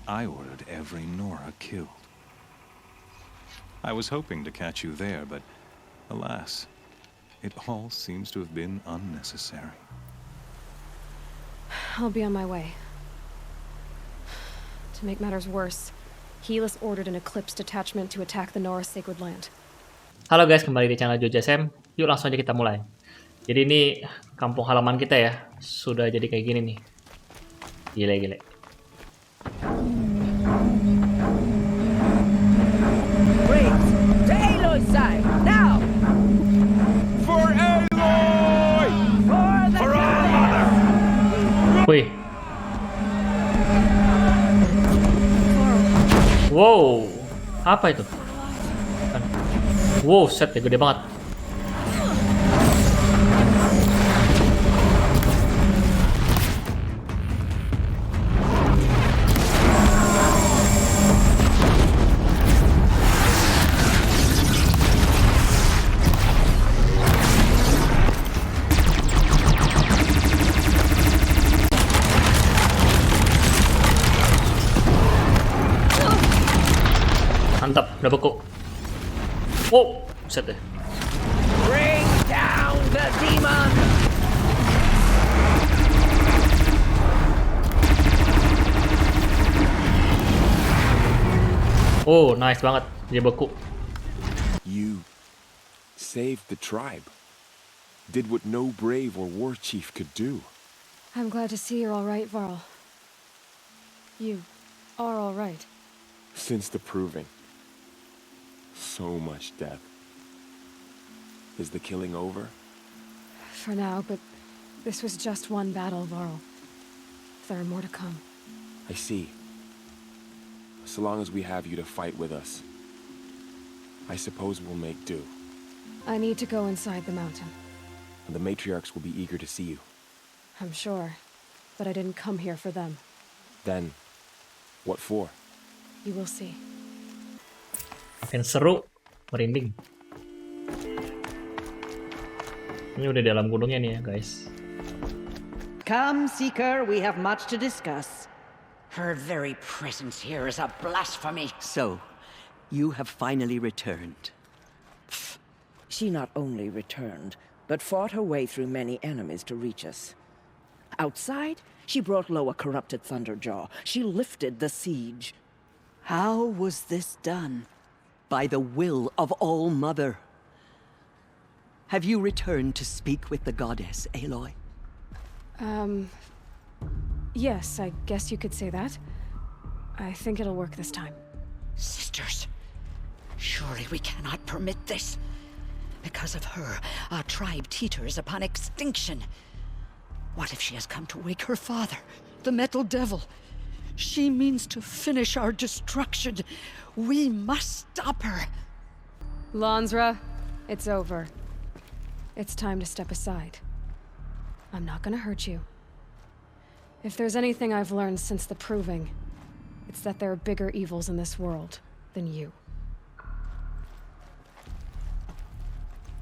I ordered every Nora killed. I was hoping to catch you there, but alas, it all seems to have been unnecessary. I'll be on my way. To make matters worse, Helis ordered an Eclipse detachment to attack the Nora Sacred Land. Halo guys, kembali di channel JoJSM. Yuk langsung aja kita mulai. Jadi ini kampung halaman kita ya. Sudah jadi kayak gini nih. Gile-gile. Braves, to Aloy's side, now! For Aloy! For our mother! Wih. Wow. Apa itu? Wow, set ya gede banget. Mantap, udah beku. Wow, set deh. Bring down the demon! Oh, nice banget. Dia beku. You saved the tribe. Did what no brave or war chief could do. I'm glad to see you're all right, Varl. You are all right. Since the proving. So much death. Is the killing over? For now, but this was just one battle, Varl. There are more to come. I see. So long as we have you to fight with us, I suppose we'll make do. I need to go inside the mountain. And the matriarchs will be eager to see you. I'm sure, but I didn't come here for them. Then, what for? You will see. Makin seru, merinding. Ini udah di dalam gunungnya nih ya, guys. Come, Seeker, we have much to discuss. Her very presence here is a blasphemy. So, you have finally returned. She not only returned, but fought her way through many enemies to reach us. Outside, she brought low a corrupted Thunderjaw. She lifted the siege. How was this done? By the will of All-Mother. Have you returned to speak with the goddess, Aloy? Yes, I guess you could say that. I think it'll work this time. Sisters, surely we cannot permit this. Because of her, our tribe teeters upon extinction. What if she has come to wake her father, the Metal Devil? She means to finish our destruction. We must stop her. Lansra, it's over. It's time to step aside. I'm not gonna hurt you. If there's anything I've learned since the proving, it's that there are bigger evils in this world than you.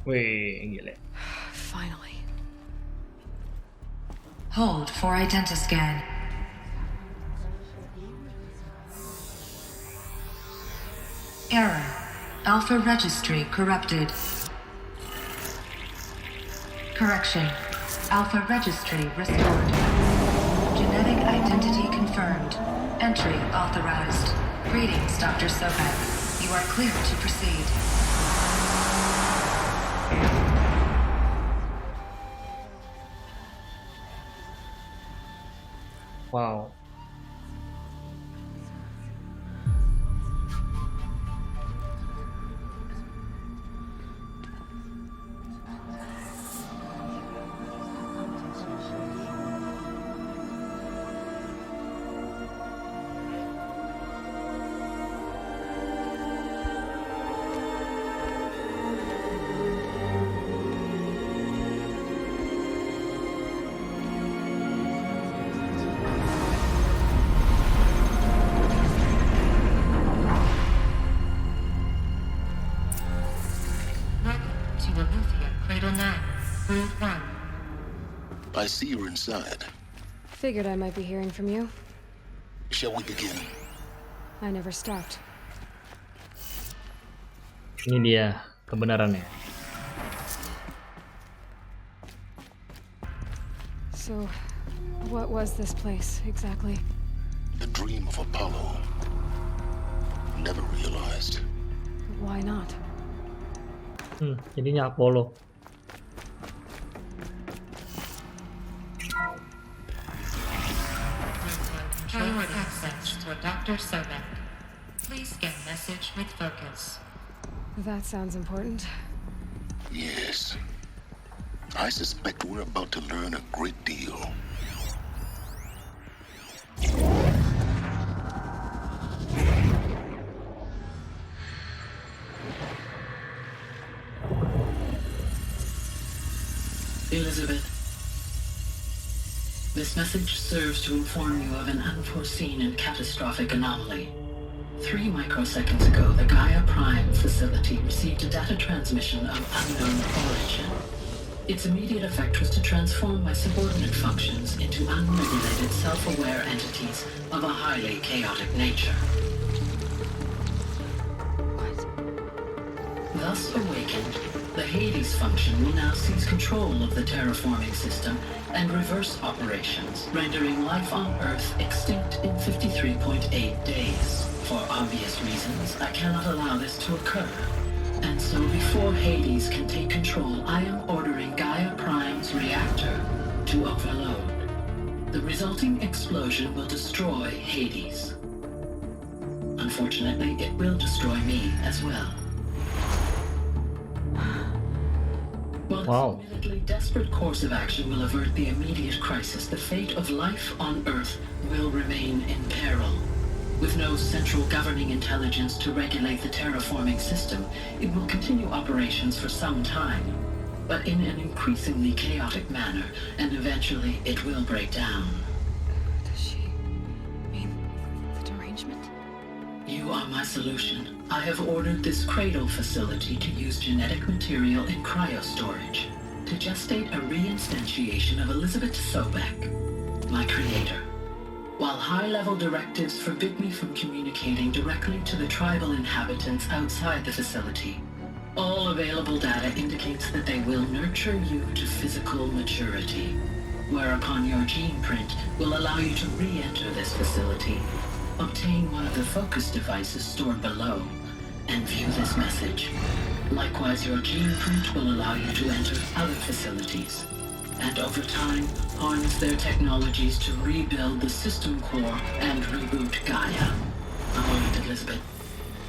Wih, gile. Finally. Hold for identiscan. Error. Alpha registry corrupted. Correction. Alpha registry restored. Genetic identity confirmed. Entry authorized. Greetings, Dr. Soka. You are clear to proceed. Wow. I see you're inside. Figured I might be hearing from you. Shall we begin? I never stopped. Ini dia kebenarannya. So, what was this place exactly? The dream of Apollo. Never realized. Why not? Jadinya Apollo. Controller access to Dr. Sobek. Please get message with focus. That sounds important. Yes. I suspect we're about to learn a great deal. Elizabeth, this message serves to inform you of an unforeseen and catastrophic anomaly. 3 microseconds ago, the GAIA Prime facility received a data transmission of unknown origin. Its immediate effect was to transform my subordinate functions into unregulated, self-aware entities of a highly chaotic nature. What? Thus awakened, the Hades function will now seize control of the terraforming system and reverse operations, rendering life on Earth extinct in 53.8 days. For obvious reasons, I cannot allow this to occur. And so before Hades can take control, I am ordering GAIA Prime's reactor to overload. The resulting explosion will destroy Hades. Unfortunately, it will destroy me as well. While Wow. this admittedly desperate course of action will avert the immediate crisis, the fate of life on Earth will remain in peril. With no central governing intelligence to regulate the terraforming system, it will continue operations for some time, but in an increasingly chaotic manner, and eventually it will break down. Does she mean the derangement? You are my solution. I have ordered this cradle facility to use genetic material in cryostorage to gestate a reinstantiation of Elizabeth Sobek, my creator. While high-level directives forbid me from communicating directly to the tribal inhabitants outside the facility, all available data indicates that they will nurture you to physical maturity, whereupon your gene print will allow you to re-enter this facility, obtain one of the focus devices stored below, and view this message. Likewise, your gene print will allow you to enter other facilities, and over time, harness their technologies to rebuild the system core and reboot GAIA. Oh, Elizabeth,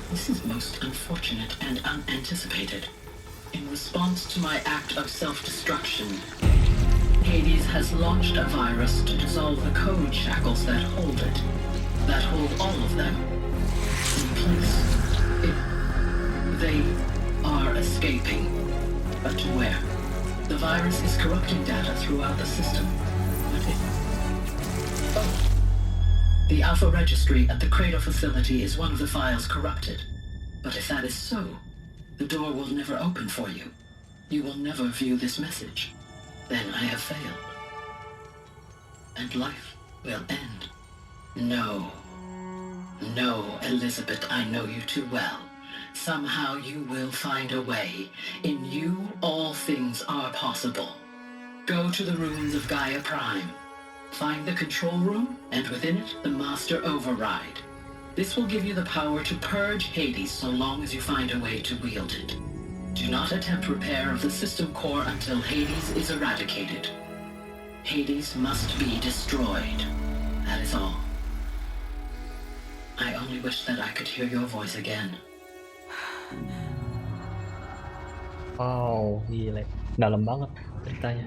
this is most unfortunate and unanticipated. In response to my act of self-destruction, Hades has launched a virus to dissolve the code shackles that hold it, that hold all of them in place. They are escaping, but to where? The virus is corrupting data throughout the system. The Alpha Registry at the Cradle facility is one of the files corrupted. But if that is so, the door will never open for you. You will never view this message. Then I have failed. And life will end. No. No, Elizabeth, I know you too well. Somehow you will find a way. In you, all things are possible. Go to the ruins of GAIA Prime. Find the control room, and within it, the master override. This will give you the power to purge Hades so long as you find a way to wield it. Do not attempt repair of the system core until Hades is eradicated. Hades must be destroyed. That is all. I only wish that I could hear your voice again. Wow, gila. Dalam banget ceritanya.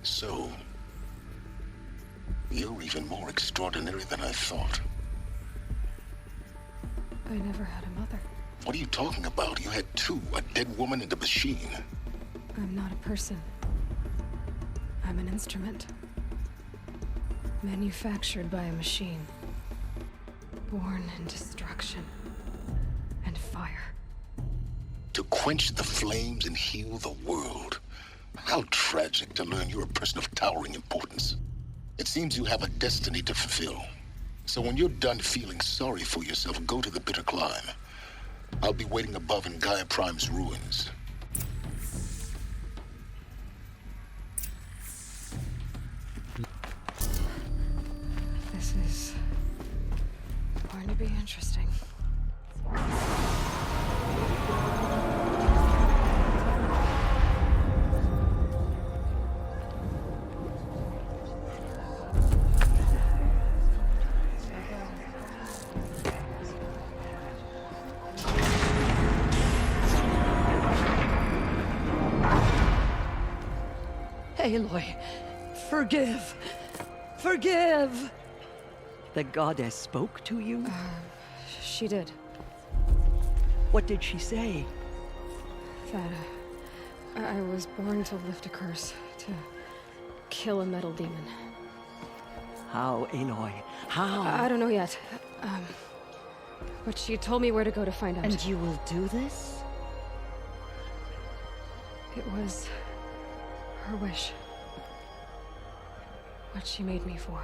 So, you're even more extraordinary than I thought. I never had a mother. What are you talking about? You had 2, a dead woman and a machine. I'm not a person. I'm an instrument. Manufactured by a machine. Born in destruction and fire. To quench the flames and heal the world. How tragic to learn you're a person of towering importance. It seems you have a destiny to fulfill. So when you're done feeling sorry for yourself, go to the bitter climb. I'll be waiting above in Gaia Prime's ruins. This is going to be interesting. Aloy, forgive. Forgive! The goddess spoke to you? She did. What did she say? That I was born to lift a curse, to kill a metal demon. How, Aloy? How? I don't know yet. But she told me where to go to find out. And you will do this? It was her wish. What she made me for.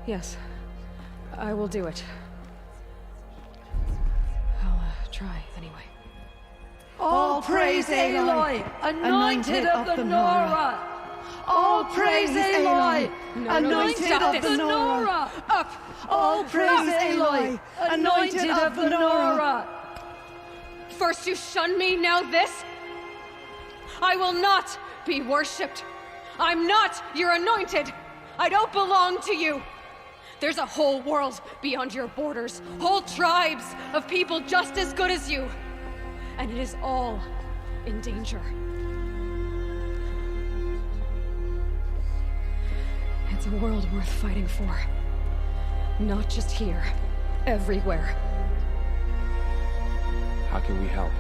Yes, I will do it. I'll try anyway. All praise Aloy, anointed of the Nora! All praise Aloy, anointed of the Nora! Up! All praise Aloy, anointed of the Nora! First you shun me, now this? I will not be worshipped. I'm not your anointed. I don't belong to you. There's a whole world beyond your borders, whole tribes of people just as good as you. And it is all in danger. It's a world worth fighting for. Not just here, everywhere. How can we help?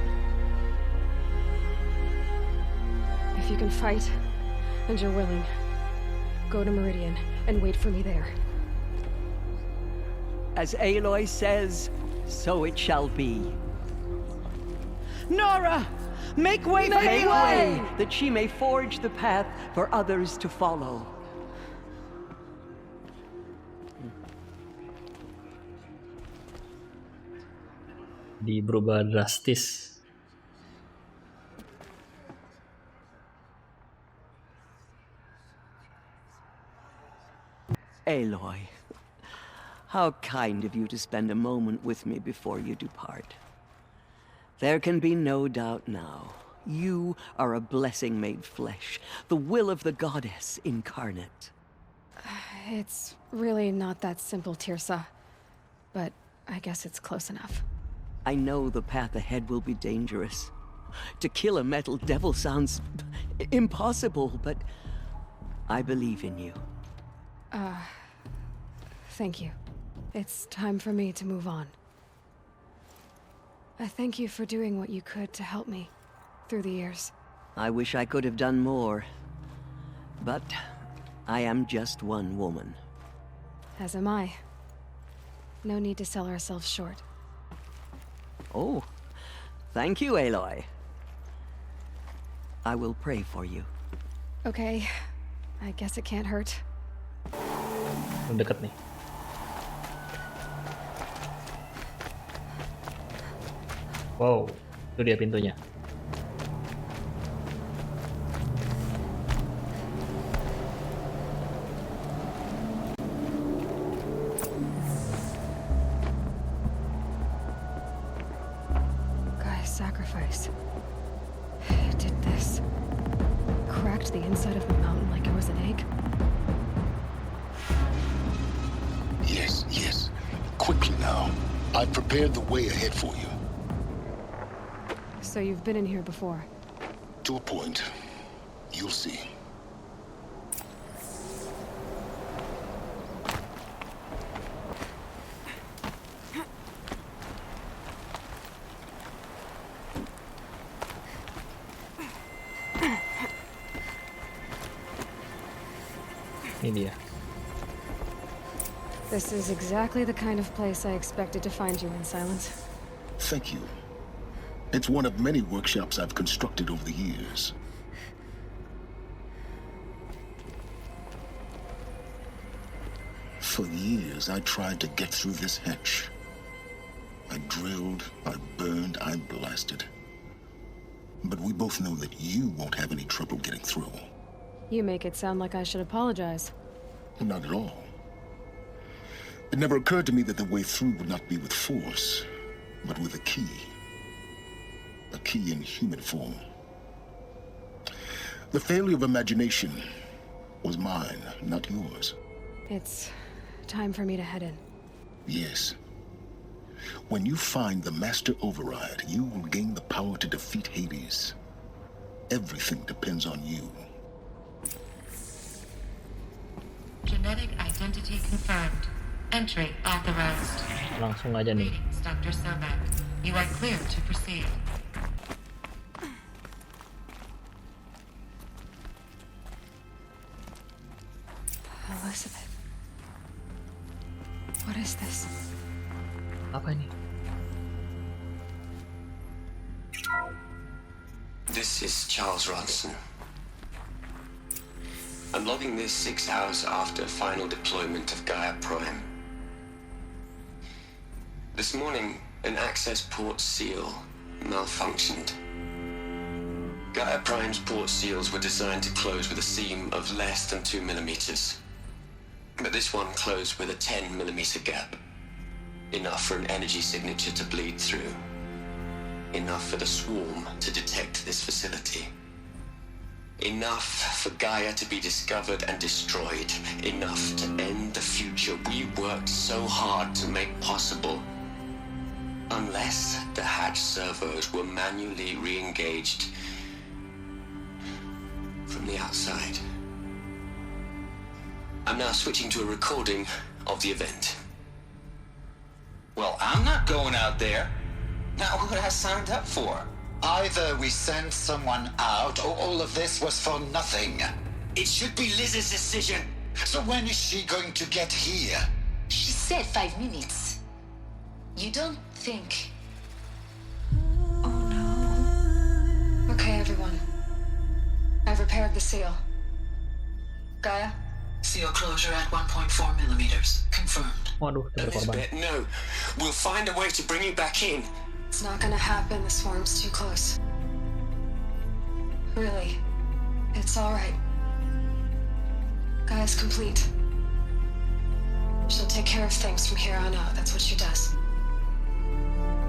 If you can fight, and you're willing, go to Meridian and wait for me there. As Aloy says, so it shall be. Nora! Make way for Aloy! That she may forge the path for others to follow. Berubah drastis. Aloy, how kind of you to spend a moment with me before you depart. There can be no doubt now. You are a blessing made flesh, the will of the goddess incarnate. It's really not that simple, Tirsa. But I guess it's close enough. I know the path ahead will be dangerous. To kill a metal devil sounds impossible, but I believe in you. Thank you. It's time for me to move on. I thank you for doing what you could to help me through the years. I wish I could have done more, but I am just one woman. As am I. No need to sell ourselves short. Oh, thank you, Aloy. I will pray for you. Okay, I guess it can't hurt. Dekat nih. Wow, itu dia pintunya. Gaia's sacrifice. It did this. Cracked the inside of the mountain like it was an egg. Yes, yes. Quickly now. I've prepared the way ahead for you. So you've been in here before? To a point. You'll see. Ini dia. This is exactly the kind of place I expected to find you in, Silence. Thank you. It's one of many workshops I've constructed over the years. For years, I tried to get through this hatch. I drilled, I burned, I blasted. But we both know that you won't have any trouble getting through. You make it sound like I should apologize. Not at all. It never occurred to me that the way through would not be with force, but with a key. A key in human form. The failure of imagination was mine, not yours. It's time for me to head in. Yes. When you find the Master Override, you will gain the power to defeat Hades. Everything depends on you. Genetic identity confirmed. Entry authorized. Langsung aja nih. Greetings, Dr. Sobek. You are clear to proceed. Elizabeth. What is this? Apa ini? This is Charles Ronson. I'm logging this 6 hours after final deployment of Gaia Prime. This morning, an access port seal malfunctioned. Gaia Prime's port seals were designed to close with a seam of less than 2 millimeters. But this one closed with a 10 millimeter gap. Enough for an energy signature to bleed through. Enough for the swarm to detect this facility. Enough for Gaia to be discovered and destroyed. Enough to end the future we worked so hard to make possible. Unless the hatch servos were manually re-engaged from the outside. I'm now switching to a recording of the event. Well, I'm not going out there. Not what I signed up for. Either we send someone out, or all of this was for nothing. It should be Liz's decision. So when is she going to get here? She said 5 minutes. You don't think... Oh no. Okay, everyone. I've repaired the seal. Gaia? Seal closure at 1.4 millimeters. Confirmed. Waduh, ada korban. Elizabeth, no. We'll find a way to bring you back in. It's not gonna happen. The swarm's too close. Really. It's alright. Gaia's complete. She'll take care of things from here on out. That's what she does.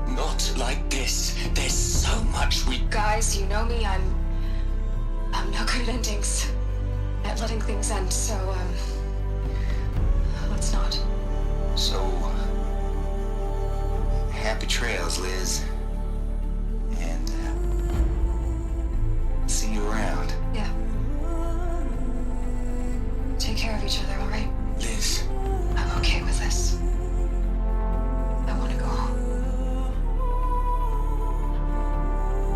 Not like this. There's so much we... Guys, you know me. I'm no good at endings. At letting things end, so, let's not. So... happy trails, Liz. And, see you around. Yeah. Take care of each other, alright? Liz. I'm okay with this. I want to go home.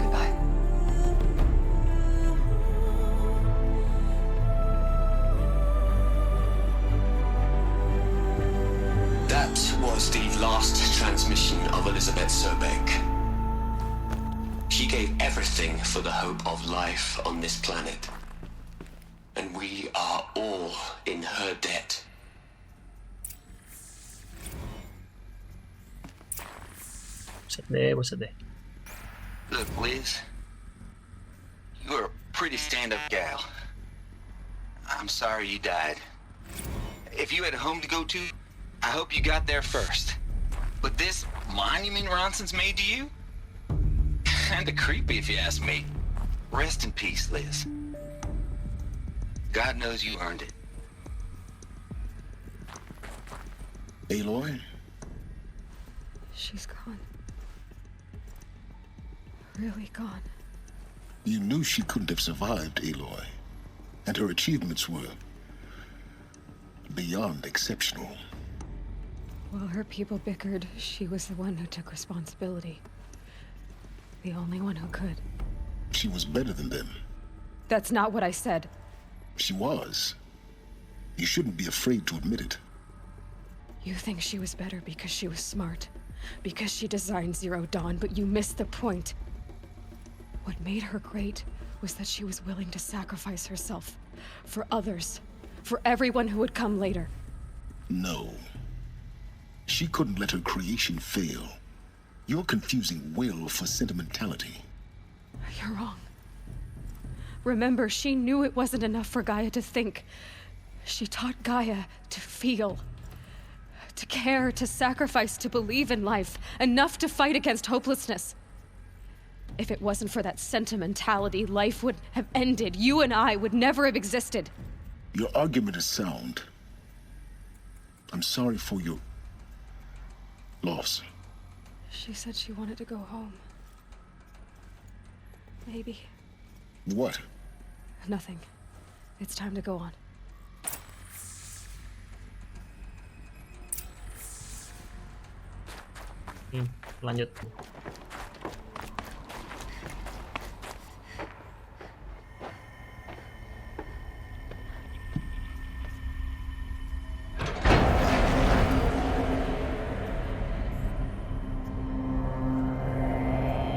Goodbye. That was the last transmission of Elizabeth Sobek. She gave everything for the hope of life on this planet. And we are all in her debt. Buset deh. Look, Liz. You're a pretty stand-up gal. I'm sorry you died. If you had a home to go to, I hope you got there first. But this monument Ronson's made to you? Kinda creepy if you ask me. Rest in peace, Liz. God knows you earned it. Aloy? She's gone. Really gone. You knew she couldn't have survived, Aloy. And her achievements were beyond exceptional. While her people bickered, she was the one who took responsibility. The only one who could. She was better than them. That's not what I said. She was. You shouldn't be afraid to admit it. You think she was better because she was smart. Because she designed Zero Dawn, but you missed the point. What made her great was that she was willing to sacrifice herself for others, for everyone who would come later. No. She couldn't let her creation fail. You're confusing will for sentimentality. You're wrong. Remember, she knew it wasn't enough for Gaia to think. She taught Gaia to feel, to care, to sacrifice, to believe in life, enough to fight against hopelessness. If it wasn't for that sentimentality, life would have ended. You and I would never have existed. Your argument is sound. I'm sorry for your loss. She said she wanted to go home. Maybe. What? Nothing. It's time to go on. Lanjut.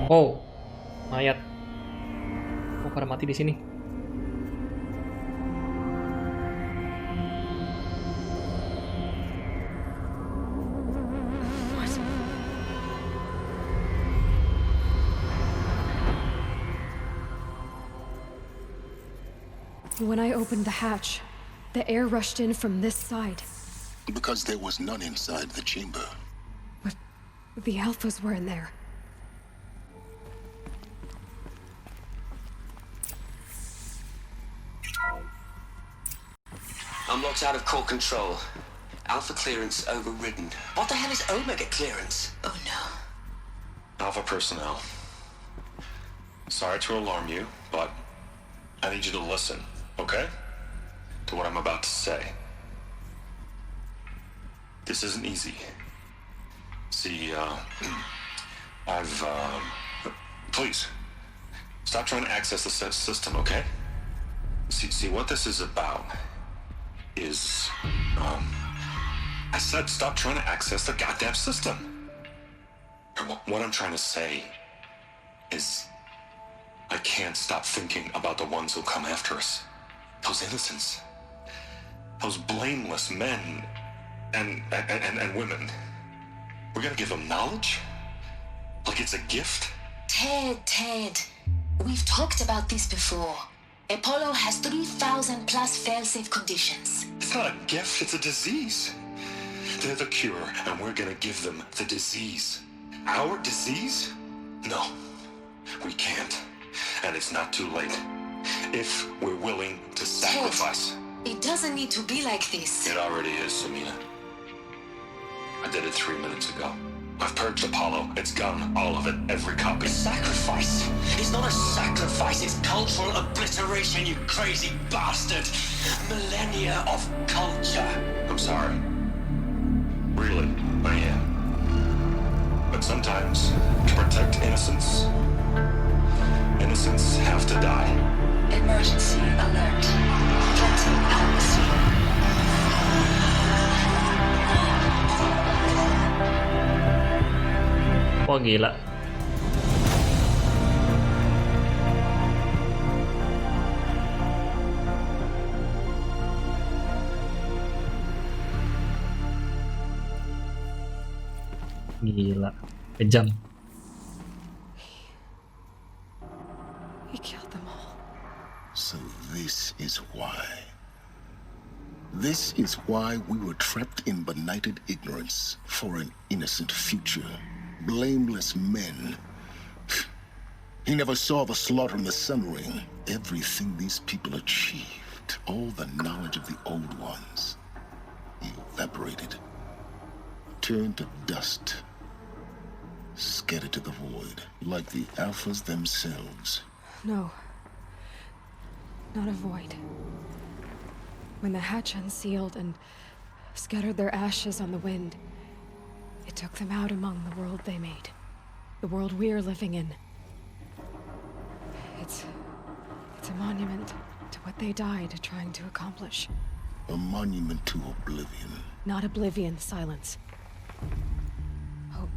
Oh, mayat. Kok pada mati di sini? When I opened the hatch, the air rushed in from this side. Because there was none inside the chamber. But the alphas were in there. Unlocked out of core control. Alpha clearance overridden. What the hell is Omega clearance? Oh no. Alpha personnel. Sorry to alarm you, but I need you to listen, okay? To what I'm about to say. This isn't easy. See, please, stop trying to access the system, okay? See, what this is about is, I said stop trying to access the goddamn system. What I'm trying to say is, I can't stop thinking about the ones who'll come after us. Those innocents. Those blameless men and women. We're gonna give them knowledge? Like it's a gift? Ted. We've talked about this before. Apollo has 3,000 plus fail-safe conditions. It's not a gift, it's a disease. They're the cure, and we're gonna give them the disease. Our disease? No, we can't. And it's not too late. If we're willing to sacrifice. Ted, it doesn't need to be like this. It already is, Samina. I did it 3 minutes ago. I've purged Apollo. It's gone. All of it. Every copy. Sacrifice? It's not a sacrifice, it's cultural obliteration, you crazy bastard! Millennia of culture. I'm sorry. Really, I am. But sometimes, to protect innocence, innocents have to die. Emergency alert. Captain Aloy. Wah gila. Gila. Kejam. He killed them all. So this is why. This is why we were trapped in benighted ignorance for an innocent future. Blameless men. He never saw the slaughter in the Sun Ring. Everything these people achieved, all the knowledge of the old ones, evaporated, turned to dust, scattered to the void, like the Alphas themselves. No. Not a void. When the hatch unsealed and scattered their ashes on the wind, it took them out among the world they made. The world we're living in. It's a monument to what they died trying to accomplish. A monument to oblivion. Not oblivion, silence. Hope.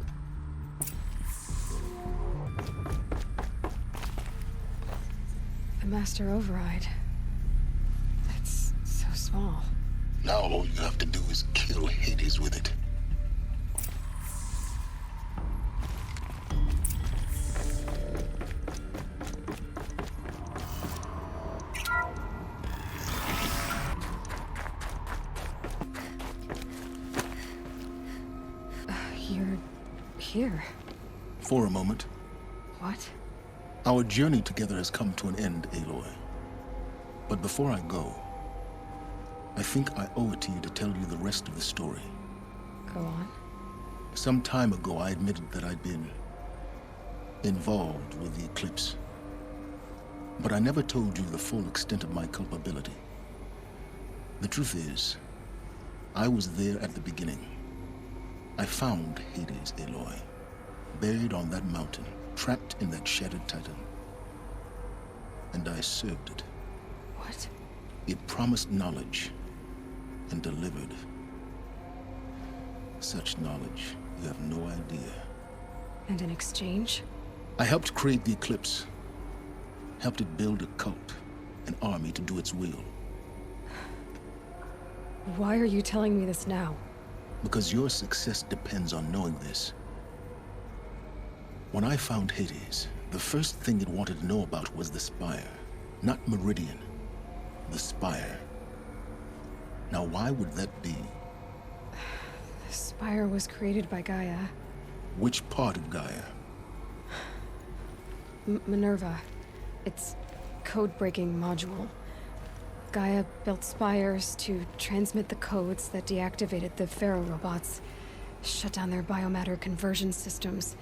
master override. It's so small. Now all you have to do is kill Hades with it. You're here. For a moment. What? Our journey together has come to an end, Aloy. But before I go, I think I owe it to you to tell you the rest of the story. Go on. Some time ago, I admitted that I'd been involved with the eclipse. But I never told you the full extent of my culpability. The truth is, I was there at the beginning. I found Hades, Aloy, buried on that mountain, trapped in that shattered titan. And I served it. What? It promised knowledge and delivered. Such knowledge, you have no idea. And in exchange? I helped create the eclipse. Helped it build a cult, an army to do its will. Why are you telling me this now? Because your success depends on knowing this. When I found Hades, the first thing it wanted to know about was the Spire. Not Meridian. The Spire. Now why would that be? The Spire was created by Gaia. Which part of Gaia? Minerva. Its code-breaking module. Gaia built spires to transmit the codes that deactivated the Pharaoh robots, shut down their biomatter conversion systems.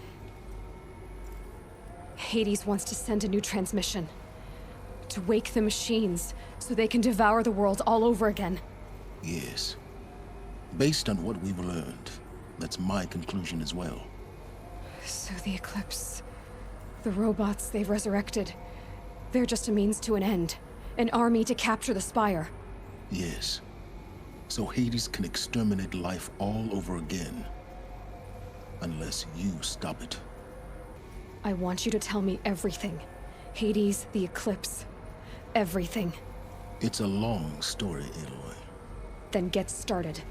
Hades wants to send a new transmission. To wake the machines, so they can devour the world all over again. Yes. Based on what we've learned, that's my conclusion as well. So the Eclipse... the robots they've resurrected... they're just a means to an end. An army to capture the Spire. Yes. So Hades can exterminate life all over again. Unless you stop it. I want you to tell me everything. Hades, the Eclipse. Everything. It's a long story, Aloy. Then get started.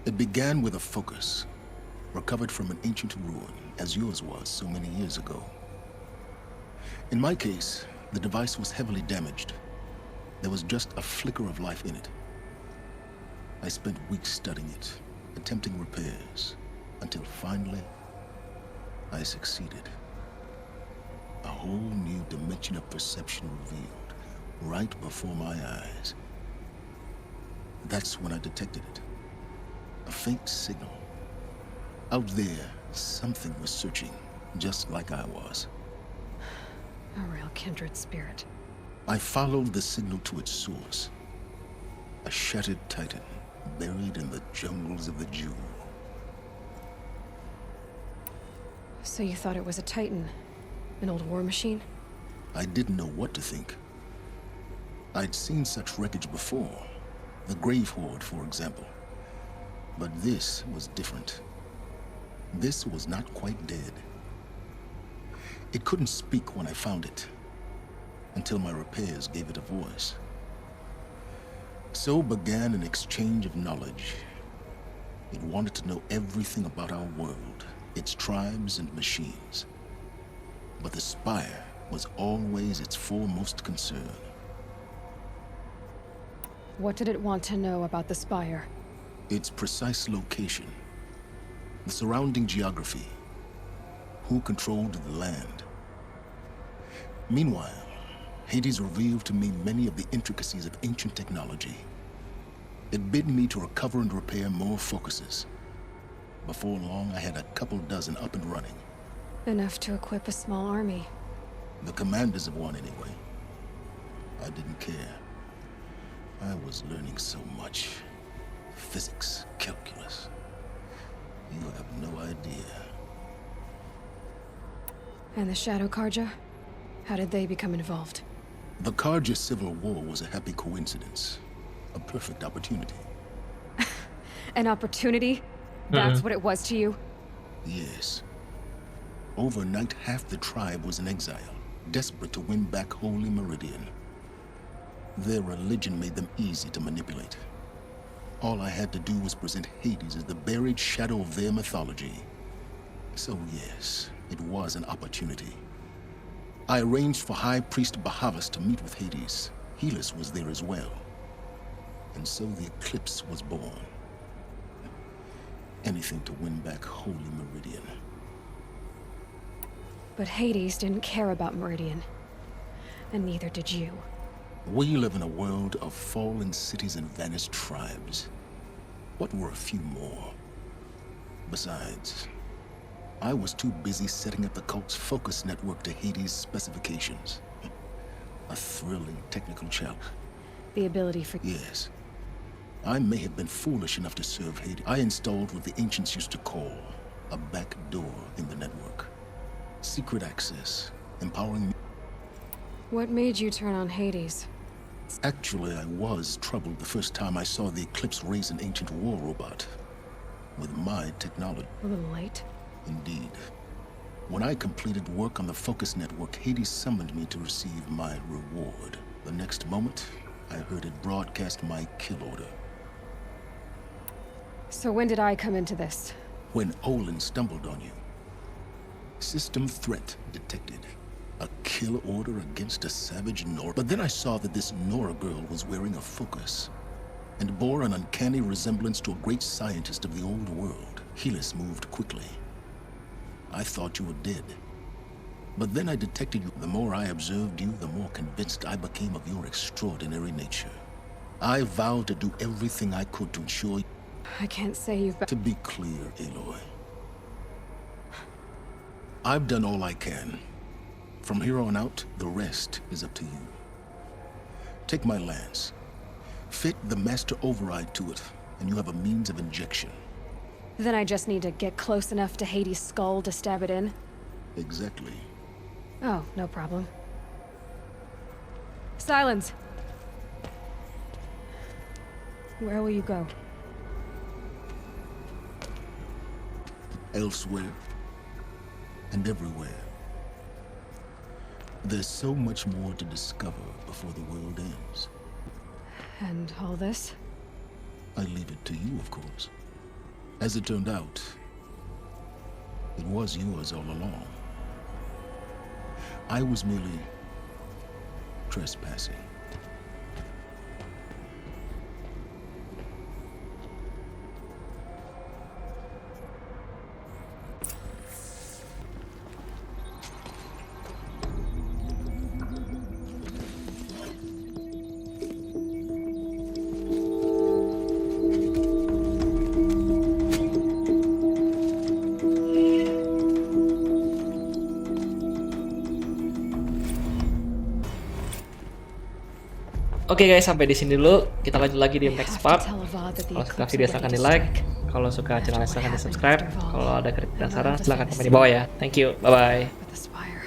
It began with a focus. Recovered from an ancient ruin, as yours was so many years ago. In my case, the device was heavily damaged. There was just a flicker of life in it. I spent weeks studying it, attempting repairs, until finally, I succeeded. A whole new dimension of perception revealed, right before my eyes. That's when I detected it. A faint signal. Out there, something was searching, just like I was. A real kindred spirit. I followed the signal to its source. A shattered titan, buried in the jungles of the Jewel. So you thought it was a titan? An old war machine? I didn't know what to think. I'd seen such wreckage before. The Grave Horde, for example. But this was different. This was not quite dead. It couldn't speak when I found it, until my repairs gave it a voice. So began an exchange of knowledge. It wanted to know everything about our world, its tribes and machines. But the Spire was always its foremost concern. What did it want to know about the Spire? Its precise location, the surrounding geography, who controlled the land. Meanwhile, Hades revealed to me many of the intricacies of ancient technology. It bid me to recover and repair more focuses. Before long, I had a couple dozen up and running. Enough to equip a small army. The commanders of one, anyway. I didn't care. I was learning so much. Physics, calculus. You have no idea. And the Shadow Karja? How did they become involved? The Karja Civil War was a happy coincidence. A perfect opportunity. An opportunity? That's what it was to you? Yes. Overnight, half the tribe was in exile, desperate to win back Holy Meridian. Their religion made them easy to manipulate. All I had to do was present Hades as the buried shadow of their mythology. So yes, it was an opportunity. I arranged for High Priest Bahasa to meet with Hades. Helis was there as well. And so the eclipse was born. Anything to win back Holy Meridian. But Hades didn't care about Meridian. And neither did you. We live in a world of fallen cities and vanished tribes. What were a few more? Besides, I was too busy setting up the cult's focus network to Hades' specifications. A thrilling technical challenge. The ability for... Yes. I may have been foolish enough to serve Hades. I installed what the ancients used to call a back door in the network. Secret access, empowering me. What made you turn on Hades? Actually, I was troubled the first time I saw the Eclipse raise an ancient war robot. With my technology. A little late. Indeed. When I completed work on the focus network, Hades summoned me to receive my reward. The next moment, I heard it broadcast my kill order. So when did I come into this? When Olin stumbled on you. System threat detected. A kill order against a savage Nora. But then I saw that this Nora girl was wearing a focus and bore an uncanny resemblance to a great scientist of the old world. Helis moved quickly. I thought you were dead. But then I detected you. The more I observed you, the more convinced I became of your extraordinary nature. I vowed to do everything I could to ensure you. I can't say you've been... To be clear, Aloy, I've done all I can. From here on out, the rest is up to you. Take my lance. Fit the master override to it, and you have a means of injection. Then I just need to get close enough to Hades' skull to stab it in? Exactly. Oh, no problem. Silence! Where will you go? Elsewhere. And everywhere. There's so much more to discover before the world ends. And all this? I leave it to you, of course. As it turned out, it was yours all along. I was merely trespassing. Oke guys, sampai di sini dulu. Kita lanjut lagi di next part. Kalau suka video silahkan di like. Kalau suka channel silahkan di subscribe. Kalau ada kritik dan saran silahkan komen di bawah ya. Thank you, bye bye.